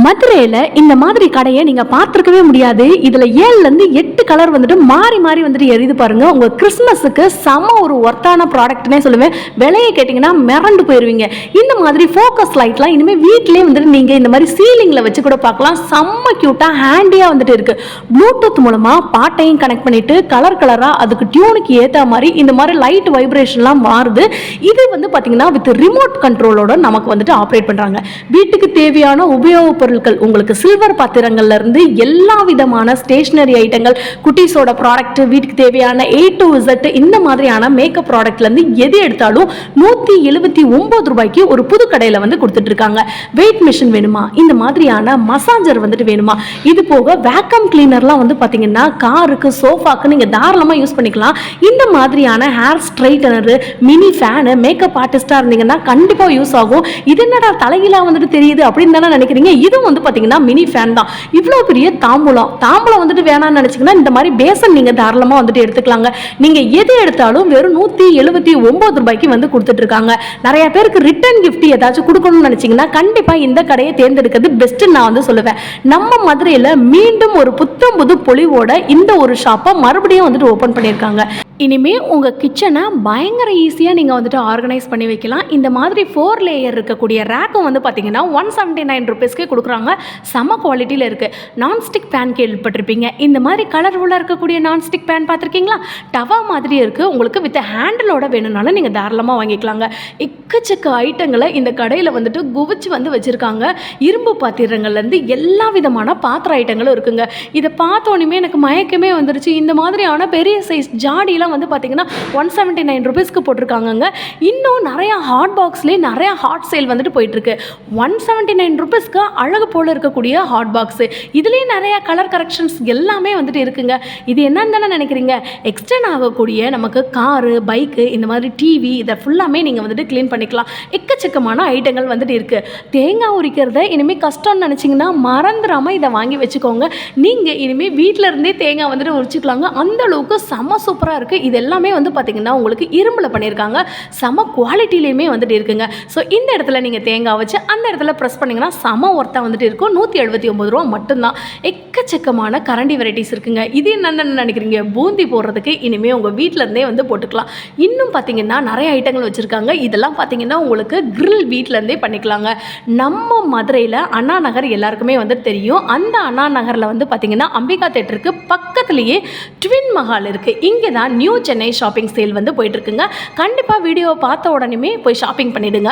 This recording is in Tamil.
மதுரையில் இந்த மாதிரி கடையை நீங்கள் பார்த்துருக்கவே முடியாது. இதில் 7லேருந்து 8 கலர் வந்துட்டு மாறி மாறி வந்துட்டு எரியுது பாருங்க. உங்கள் கிறிஸ்மஸுக்கு செம ஒரு ஒர்த்தான ப்ராடக்ட்னே சொல்லுவேன். விலையை கேட்டிங்கன்னா மிரண்டு போயிடுவீங்க. இந்த மாதிரி ஃபோக்கஸ் லைட்லாம் இனிமேல் வீட்டிலே வந்துட்டு நீங்கள் இந்த மாதிரி சீலிங்கில் வச்சு கூட பார்க்கலாம். செம்ம க்யூட்டாக ஹேண்டியாக வந்துட்டு இருக்குது. ப்ளூடூத் மூலமாக பாட்டையும் கனெக்ட் பண்ணிவிட்டு கலர் கலராக அதுக்கு டியூனுக்கு ஏற்ற மாதிரி இந்த மாதிரி லைட் வைப்ரேஷன்லாம் மாறுது. இது வந்து பார்த்தீங்கன்னா வித் ரிமோட் கண்ட்ரோலோட நமக்கு வந்துட்டு ஆப்ரேட் பண்ணுறாங்க. வீட்டுக்கு தேவையான உபயோக பொருட்கள் உங்களுக்கு சில்வர் பாத்திரங்கள்ல இருந்து எல்லா விதமான ஸ்டேஷனரி ஐட்டங்கள், குட்டீஸோட ப்ராடக்ட், வீட்டுக்கு தேவையான A to Z இந்த மாதிரியான மேக்கப் ப்ராடக்ட்ல இருந்து எது எடுத்தாலும் 179 ரூபாய்க்கு ஒரு புது கடையில வந்து கொடுத்துட்டு இருக்காங்க. வெயிட் மிஷின் வேணுமா, இந்த மாதிரியான மசாஜர் வந்துட்டு வேணுமா, இது போக வேக்கம் கிளீனர்லாம் வந்து பாத்தீங்கன்னா காருக்கு, சோஃபாக்கு நீங்க தாராளமா யூஸ் பண்ணிக்கலாம். இந்த மாதிரியான hair straightener, mini fan, makeup ஆர்டிஸ்டா இருந்தீங்கன்னா கண்டிப்பா யூஸ் ஆகும். இது என்னடா தலைகீழா வந்துட்டு தெரியுது அப்படின்னு தானே நினைக்கிறீங்க. இதுவும் வந்து பாத்தீங்கன்னா மினி ஃபேன் தான். இவ்வளோ பெரிய தாம்பூலம் வந்துட்டு வேணாம்னு நினைச்சீங்கன்னா இந்த மாதிரி பேசன் நீங்க தாராளமா வந்துட்டு எடுத்துக்கலாங்க. நீங்க எது எடுத்தாலும் வெறும் 179 ரூபாய்க்கு வந்து கொடுத்துட்டு இருக்காங்க. நிறைய பேருக்கு ரிட்டர்ன் கிஃப்ட் ஏதாச்சும் கொடுக்கணும்னு நினைச்சீங்கன்னா கண்டிப்பா இந்த கடையை தேர்ந்தெடுக்கிறது பெஸ்ட் நான் வந்து சொல்லுவேன். நம்ம மதுரையில மீண்டும் ஒரு புத்தம் புது பொலிவோட இந்த ஒரு ஷாப்பை மறுபடியும் வந்துட்டு ஓபன் பண்ணியிருக்காங்க. இனிமேல் உங்கள் கிச்சனை பயங்கர ஈஸியாக நீங்கள் வந்துட்டு ஆர்கனைஸ் பண்ணி வைக்கலாம். இந்த மாதிரி 4 லேயர் இருக்கக்கூடிய ரேக்கும் வந்து பார்த்தீங்கன்னா 179 ருபீஸ்க்கே கொடுக்குறாங்க. செம குவாலிட்டியில் இருக்குது. நான்ஸ்டிக் பேன் கேள்விப்பட்டிருப்பீங்க. இந்த மாதிரி கலர்ஃபுல்லாக இருக்கக்கூடிய நான்ஸ்டிக் பேன் பார்த்துருக்கீங்களா? டவா மாதிரி இருக்குது. உங்களுக்கு வித் ஹேண்டிலோட வேணும்னாலும் நீங்கள் தாராளமாக வாங்கிக்கலாங்க. எக்கச்சக்க ஐட்டங்களை இந்த கடையில் வந்துட்டு குவிச்சு வந்து வச்சுருக்காங்க. இரும்பு பாத்திரங்கள்லேருந்து எல்லா விதமான பாத்திர ஐட்டங்களும் இருக்குங்க. இதை பார்த்தோன்னே எனக்கு மயக்கமே வந்துருச்சு. இந்த மாதிரியான பெரிய சைஸ் ஜாடியில் வந்து பார்த்தீங்கன்னா 179 ருபீஸ்க்கு போட்டிருக்காங்க. இன்னும் நிறைய ஹாட் பாக்ஸ்லேயே நிறைய ஹாட் சேல் வந்துட்டு போயிட்டுருக்கு. 179 ருபீஸ்க்கு அழகு போல் இருக்கக்கூடிய ஹாட் பாக்ஸு, இதுலேயே நிறைய கலர் கரெக்ஷன்ஸ் எல்லாமே வந்துட்டு இருக்குங்க. இது என்னன்னு தானே நினைக்கிறீங்க? எக்ஸ்டெண்ட் ஆகக்கூடிய நமக்கு காரு, பைக்கு, இந்த மாதிரி டிவி, இதை ஃபுல்லாமே நீங்கள் வந்துட்டு க்ளீன் பண்ணிக்கலாம். எக்கச்சக்கமான ஐட்டங்கள் வந்துட்டு இருக்குது. தேங்காய் உரிக்கிறத இனிமேல் கஷ்டம்னு நினச்சிங்கன்னா மறந்துடாமல் இதை வாங்கி வச்சுக்கோங்க. நீங்கள் இனிமேல் வீட்டில் இருந்தே தேங்காய் வந்துட்டு உரிச்சிக்கலாங்க. அந்த அளவுக்கு செம்ம சூப்பராக இருக்குது. இது எல்லாமே வந்து பார்த்தீங்கன்னா உங்களுக்கு இரும்பில் பண்ணியிருக்காங்க. செம குவாலிட்டிலையுமே வந்துட்டு இருக்குங்க. ஸோ இந்த இடத்துல நீங்கள் தேங்காய் வச்சு அந்த இடத்துல ப்ரெஸ் பண்ணிங்கன்னா செம ஒர்த்தாக வந்துட்டு இருக்கும். 179 ரூபா மட்டும்தான். எக்கச்சக்கமான கரண்டி வெரைட்டிஸ் இருக்குங்க. இது என்னென்னு நினைக்கிறீங்க? பூந்தி போடுறதுக்கு இனிமேல் உங்கள் வீட்டில் இருந்தே வந்து போட்டுக்கலாம். இன்னும் பார்த்தீங்கன்னா நிறைய ஐட்டங்கள் வச்சுருக்காங்க. இதெல்லாம் பார்த்தீங்கன்னா உங்களுக்கு கிரில் வீட்டிலேருந்தே பண்ணிக்கலாங்க. நம்ம மதுரையில் அண்ணா நகர் எல்லாருக்குமே வந்து தெரியும். அந்த அண்ணா நகரில் வந்து பார்த்தீங்கன்னா அம்பிகா தேட்டருக்கு பக்கத்துலேயே ட்வின் மஹால் இருக்குது. இங்கே தான் நியூ சென்னை ஷாப்பிங் சேல் வந்து போயிட்டு இருக்குங்க. கண்டிப்பாக வீடியோவை பார்த்த உடனே போய் ஷாப்பிங் பண்ணிடுங்க.